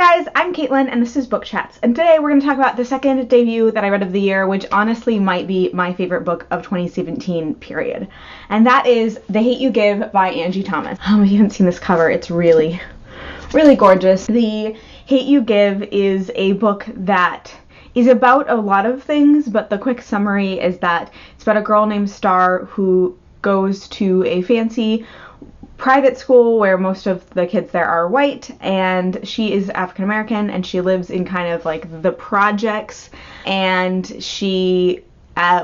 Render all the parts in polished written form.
Hi guys, I'm Caitlin and this is Book Chats, and today we're going to talk about the second debut that I read of the year, which honestly might be my favorite book of 2017, period. And that is The Hate You Give by Angie Thomas. If you haven't seen this cover, it's really gorgeous. The Hate You Give is a book that is about a lot of things, but the quick summary is that it's about a girl named Star who goes to a fancy private school where most of the kids there are white, and she is African American, and she lives in kind of like the projects, and she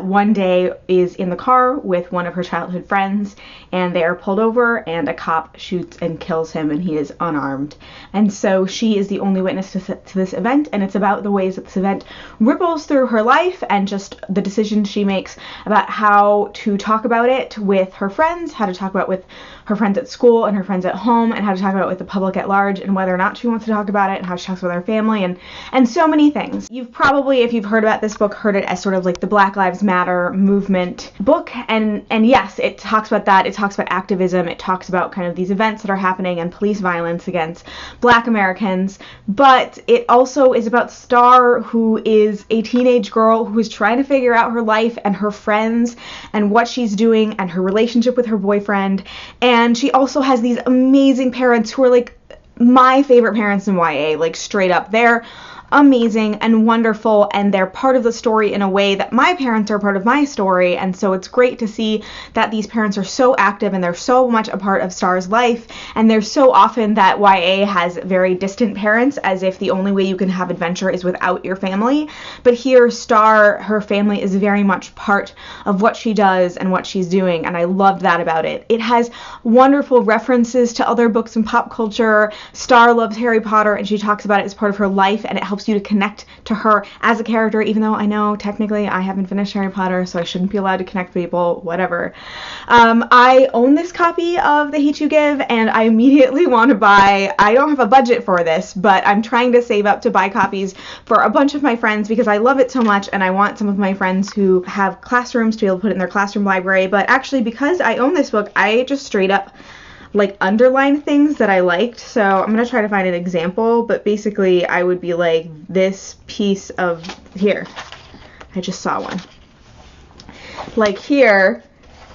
one day is in the car with one of her childhood friends, and they are pulled over and a cop shoots and kills him, and he is unarmed. And so she is the only witness to this event, and it's about the ways that this event ripples through her life and just the decisions she makes about how to talk about it with her friends, how to talk about it with her friends at school and her friends at home, and how to talk about it with the public at large, and whether or not she wants to talk about it, and how she talks with her family, and so many things. You've probably, if you've heard about this book, heard it as sort of like the Black Lives Matter movement book, and yes, it talks about that. It talks about activism. It talks about kind of these events that are happening and police violence against Black Americans, but it also is about Star, who is a teenage girl who is trying to figure out her life and her friends and what she's doing and her relationship with her boyfriend. And she also has these amazing parents who are like my favorite parents in YA, like straight up. They're amazing and wonderful, and they're part of the story in a way that my parents are part of my story, and so it's great to see that these parents are so active and they're so much a part of Star's life. And there's so often that YA has very distant parents, as if the only way you can have adventure is without your family, but here Star, her family is very much part of what she does and what she's doing, and I love that about it. It has wonderful references to other books and pop culture. Star loves Harry Potter, and she talks about it as part of her life, and it helps you to connect to her as a character, even though I know technically I haven't finished Harry Potter, so I shouldn't be allowed to connect people, whatever. I own this copy of The Hate You Give, and I immediately want to buy, I don't have a budget for this, but I'm trying to save up to buy copies for a bunch of my friends because I love it so much, and I want some of my friends who have classrooms to be able to put it in their classroom library. But actually, because I own this book, I just straight up like underline things that I liked. So I'm gonna try to find an example, but basically I would be like, this piece of, here, I just saw one. Like here,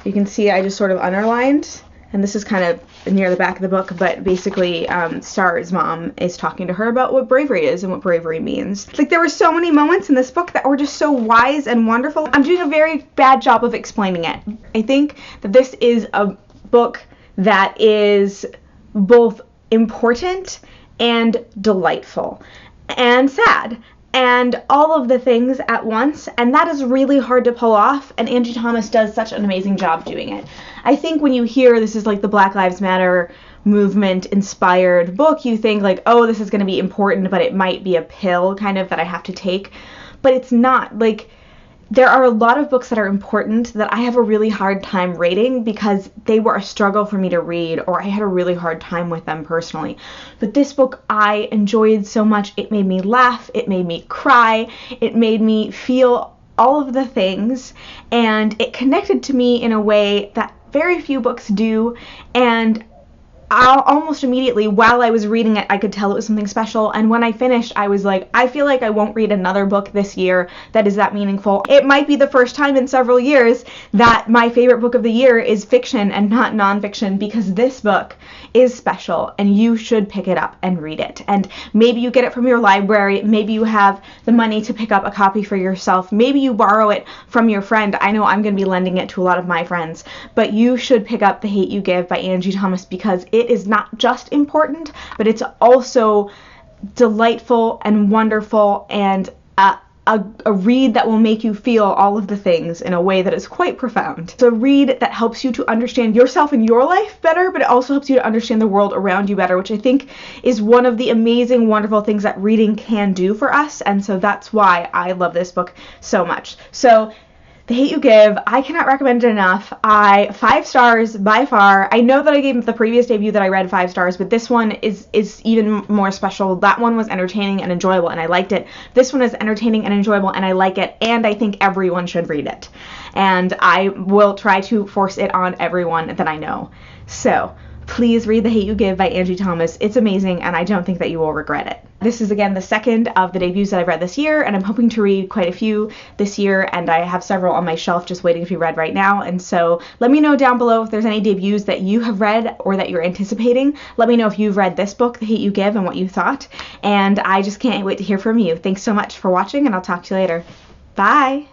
you can see I just sort of underlined, and this is kind of near the back of the book, but basically Star's mom is talking to her about what bravery is and what bravery means. Like, there were so many moments in this book that were just so wise and wonderful. I'm doing a very bad job of explaining it. I think that this is a book that is both important and delightful and sad and all of the things at once, and that is really hard to pull off, and Angie Thomas does such an amazing job doing it. I think when you hear this is like the Black Lives Matter movement inspired book, you think like, oh, this is going to be important, but it might be a pill kind of that I have to take, but it's not. Like, there are a lot of books that are important that I have a really hard time rating because they were a struggle for me to read, or I had a really hard time with them personally. But this book I enjoyed so much. It made me laugh, it made me cry, it made me feel all of the things, and it connected to me in a way that very few books do, and almost immediately while I was reading it, I could tell it was something special, and when I finished, I was like, I feel like I won't read another book this year that is that meaningful. It might be the first time in several years that my favorite book of the year is fiction and not nonfiction, because this book is special, and you should pick it up and read it. And maybe you get it from your library, maybe you have the money to pick up a copy for yourself, maybe you borrow it from your friend. I know I'm going to be lending it to a lot of my friends, but you should pick up The Hate You Give by Angie Thomas, because it is not just important, but it's also delightful and wonderful, and a read that will make you feel all of the things in a way that is quite profound. It's a read that helps you to understand yourself and your life better, but it also helps you to understand the world around you better, which I think is one of the amazing, wonderful things that reading can do for us, and so that's why I love this book so much. So The Hate You Give, I cannot recommend it enough. 5 stars by far. I know that I gave the previous debut that I read 5 stars, but this one is even more special. That one was entertaining and enjoyable, and I liked it. This one is entertaining and enjoyable, and I like it, and I think everyone should read it. And I will try to force it on everyone that I know. So, please read The Hate You Give by Angie Thomas. It's amazing, and I don't think that you will regret it. This is again the second of the debuts that I've read this year, and I'm hoping to read quite a few this year, and I have several on my shelf just waiting to be read right now. And so let me know down below if there's any debuts that you have read or that you're anticipating. Let me know if you've read this book, The Hate U Give, and what you thought. And I just can't wait to hear from you. Thanks so much for watching, and I'll talk to you later. Bye!